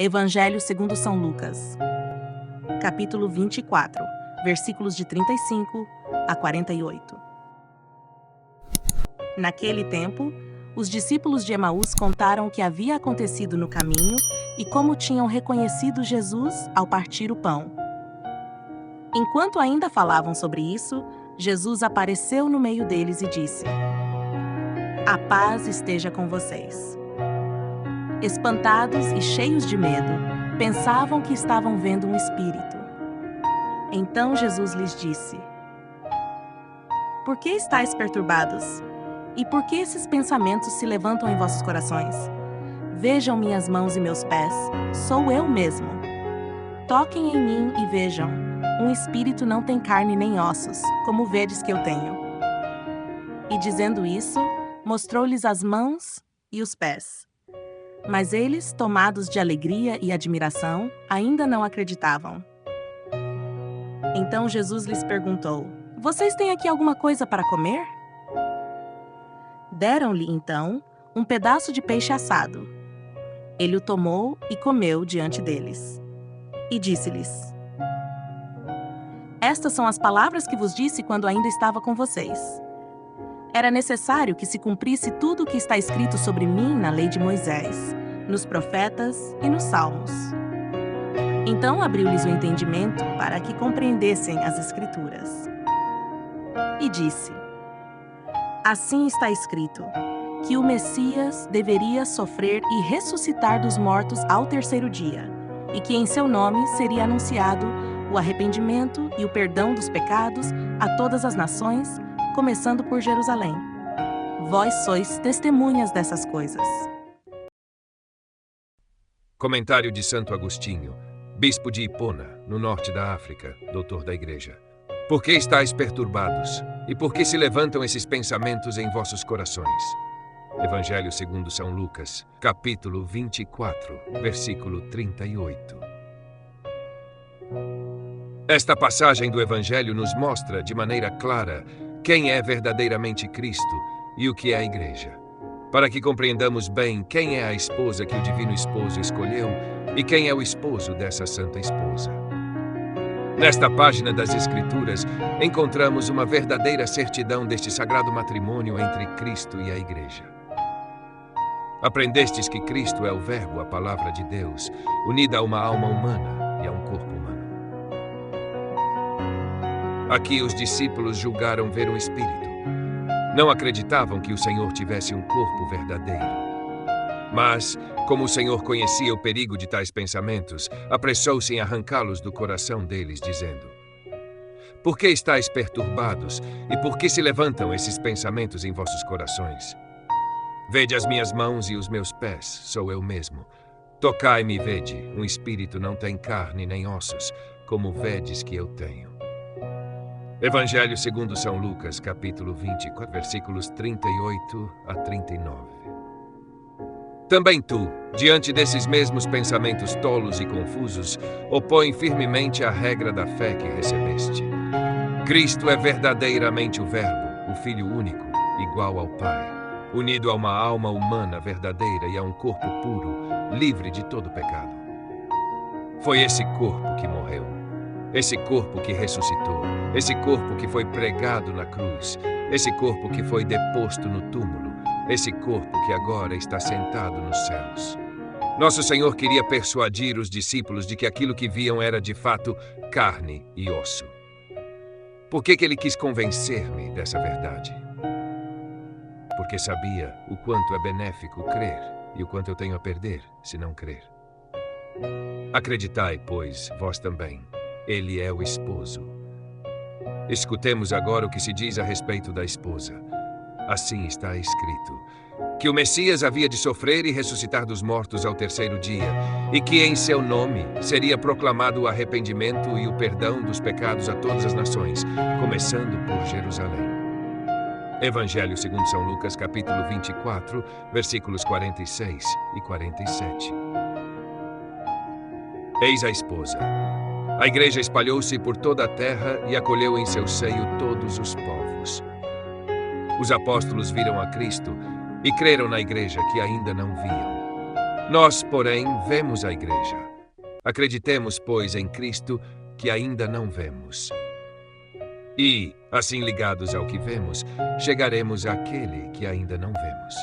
Evangelho segundo São Lucas, capítulo 24, versículos de 35 a 48. Naquele tempo, os discípulos de Emaús contaram o que havia acontecido no caminho e como tinham reconhecido Jesus ao partir o pão. Enquanto ainda falavam sobre isso, Jesus apareceu no meio deles e disse: "A paz esteja com vocês." Espantados e cheios de medo, pensavam que estavam vendo um espírito. Então Jesus lhes disse: "Por que estáis perturbados? E por que esses pensamentos se levantam em vossos corações? Vejam minhas mãos e meus pés, sou eu mesmo. Toquem em mim e vejam, um espírito não tem carne nem ossos, como vedes que eu tenho." E dizendo isso, mostrou-lhes as mãos e os pés. Mas eles, tomados de alegria e admiração, ainda não acreditavam. Então Jesus lhes perguntou: "Vocês têm aqui alguma coisa para comer?" Deram-lhe, então, um pedaço de peixe assado. Ele o tomou e comeu diante deles. E disse-lhes: "Estas são as palavras que vos disse quando ainda estava com vocês. Era necessário que se cumprisse tudo o que está escrito sobre mim na lei de Moisés, nos profetas e nos salmos." Então abriu-lhes o entendimento para que compreendessem as Escrituras. E disse: "Assim está escrito, que o Messias deveria sofrer e ressuscitar dos mortos ao terceiro dia, e que em seu nome seria anunciado o arrependimento e o perdão dos pecados a todas as nações, começando por Jerusalém. Vós sois testemunhas dessas coisas." Comentário de Santo Agostinho, bispo de Hipona, no norte da África, doutor da Igreja. Por que estáis perturbados? E por que se levantam esses pensamentos em vossos corações? Evangelho segundo São Lucas, capítulo 24, versículo 38. Esta passagem do Evangelho nos mostra de maneira clara quem é verdadeiramente Cristo e o que é a Igreja, para que compreendamos bem quem é a esposa que o Divino Esposo escolheu e quem é o esposo dessa Santa Esposa. Nesta página das Escrituras, encontramos uma verdadeira certidão deste sagrado matrimônio entre Cristo e a Igreja. Aprendestes que Cristo é o Verbo, a Palavra de Deus, unida a uma alma humana e a um corpo humano. Aqui os discípulos julgaram ver um espírito. Não acreditavam que o Senhor tivesse um corpo verdadeiro. Mas, como o Senhor conhecia o perigo de tais pensamentos, apressou-se em arrancá-los do coração deles, dizendo: "Por que estáis perturbados, e por que se levantam esses pensamentos em vossos corações? Vede as minhas mãos e os meus pés, sou eu mesmo. Tocai-me e vede, um espírito não tem carne nem ossos, como vedes que eu tenho." Evangelho segundo São Lucas, capítulo 24, versículos 38 a 39. Também tu, diante desses mesmos pensamentos tolos e confusos, opõe firmemente a regra da fé que recebeste. Cristo é verdadeiramente o Verbo, o Filho único, igual ao Pai, unido a uma alma humana verdadeira e a um corpo puro, livre de todo pecado. Foi esse corpo que morreu, esse corpo que ressuscitou, esse corpo que foi pregado na cruz, esse corpo que foi deposto no túmulo, esse corpo que agora está sentado nos céus. Nosso Senhor queria persuadir os discípulos de que aquilo que viam era de fato carne e osso. Por que Ele quis convencer-me dessa verdade? Porque sabia o quanto é benéfico crer e o quanto eu tenho a perder se não crer. Acreditai, pois, vós também. Ele é o esposo. Escutemos agora o que se diz a respeito da esposa. Assim está escrito, que o Messias havia de sofrer e ressuscitar dos mortos ao terceiro dia, e que em seu nome seria proclamado o arrependimento e o perdão dos pecados a todas as nações, começando por Jerusalém. Evangelho segundo São Lucas, capítulo 24, versículos 46 e 47. Eis a esposa. A Igreja espalhou-se por toda a terra e acolheu em seu seio todos os povos. Os apóstolos viram a Cristo e creram na Igreja que ainda não viam. Nós, porém, vemos a Igreja. Acreditemos, pois, em Cristo, que ainda não vemos. E, assim ligados ao que vemos, chegaremos àquele que ainda não vemos.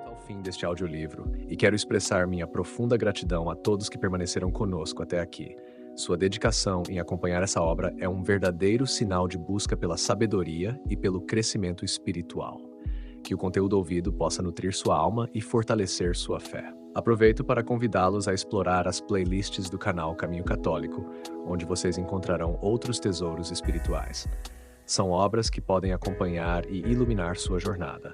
Ao fim deste audiolivro, e quero expressar minha profunda gratidão a todos que permaneceram conosco até aqui. Sua dedicação em acompanhar essa obra é um verdadeiro sinal de busca pela sabedoria e pelo crescimento espiritual. Que o conteúdo ouvido possa nutrir sua alma e fortalecer sua fé. Aproveito para convidá-los a explorar as playlists do canal Caminho Católico, onde vocês encontrarão outros tesouros espirituais. São obras que podem acompanhar e iluminar sua jornada,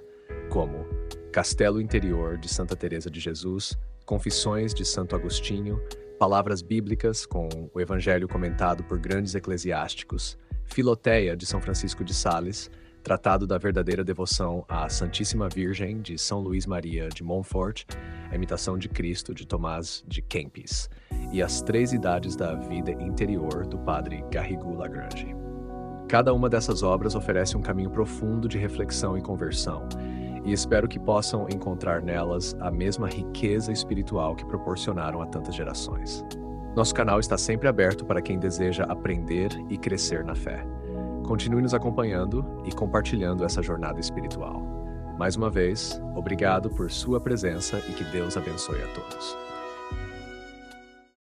como Castelo Interior de Santa Teresa de Jesus, Confissões de Santo Agostinho, Palavras Bíblicas com o Evangelho comentado por grandes eclesiásticos, Filoteia de São Francisco de Sales, Tratado da Verdadeira Devoção à Santíssima Virgem de São Luís Maria de Montfort, A Imitação de Cristo de Tomás de Kempis e As Três Idades da Vida Interior do Padre Garrigou Lagrange. Cada uma dessas obras oferece um caminho profundo de reflexão e conversão, e espero que possam encontrar nelas a mesma riqueza espiritual que proporcionaram a tantas gerações. Nosso canal está sempre aberto para quem deseja aprender e crescer na fé. Continue nos acompanhando e compartilhando essa jornada espiritual. Mais uma vez, obrigado por sua presença e que Deus abençoe a todos.